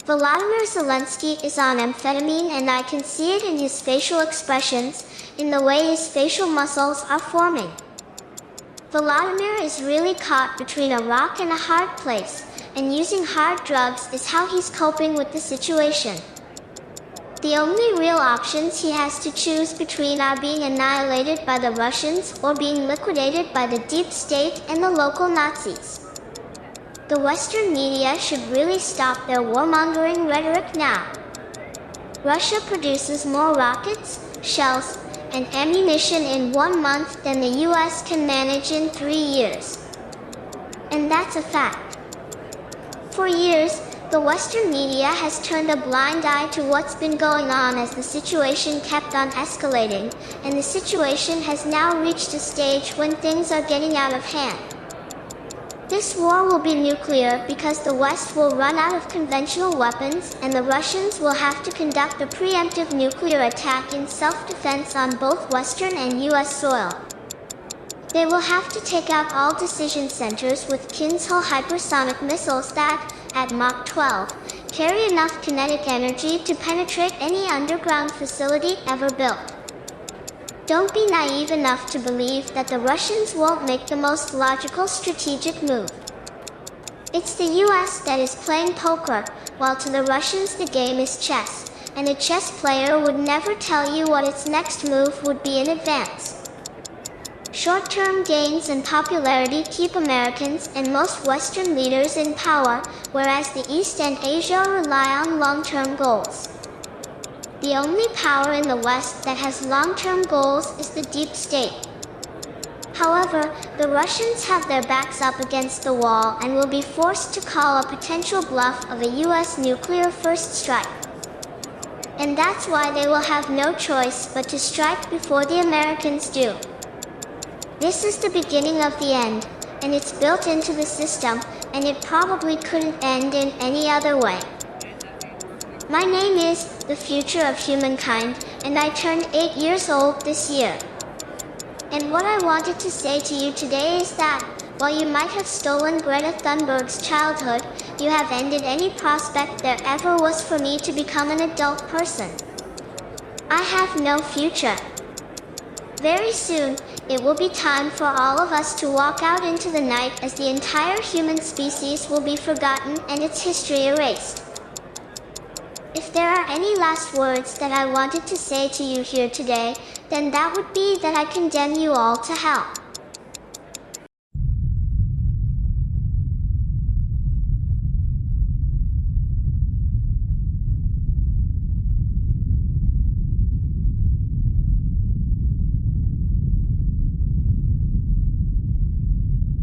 Volodymyr Zelensky is on amphetamine, and I can see it in his facial expressions, in the way his facial muscles are forming. Volodymyr is really caught between a rock and a hard place, and using hard drugs is how he's coping with the situation. The only real options he has to choose between are being annihilated by the Russians or being liquidated by the deep state and the local Nazis. The Western media should really stop their warmongering rhetoric now. Russia produces more rockets, shells, and ammunition in 1 month than the US can manage in 3 years. And that's a fact. For years, the Western media has turned a blind eye to what's been going on as the situation kept on escalating, and the situation has now reached a stage when things are getting out of hand. This war will be nuclear because the West will run out of conventional weapons, and the Russians will have to conduct a preemptive nuclear attack in self-defense on both Western and US soil. They will have to take out all decision centers with Kinzhal hypersonic missiles that, at Mach 12, carry enough kinetic energy to penetrate any underground facility ever built. Don't be naive enough to believe that the Russians won't make the most logical strategic move. It's the US that is playing poker, while to the Russians the game is chess, and a chess player would never tell you what its next move would be in advance. Short-term gains and popularity keep Americans and most Western leaders in power, whereas the East and Asia rely on long-term goals. The only power in the West that has long-term goals is the deep state. However, the Russians have their backs up against the wall and will be forced to call a potential bluff of a US nuclear first strike. And that's why they will have no choice but to strike before the Americans do. This is the beginning of the end, and it's built into the system, and it probably couldn't end in any other way. My name is The Future of Humankind, and I turned 8 years old this year. And what I wanted to say to you today is that, while you might have stolen Greta Thunberg's childhood, you have ended any prospect there ever was for me to become an adult person. I have no future. Very soon, it will be time for all of us to walk out into the night as the entire human species will be forgotten and its history erased. If there are any last words that I wanted to say to you here today, then that would be that I condemn you all to hell.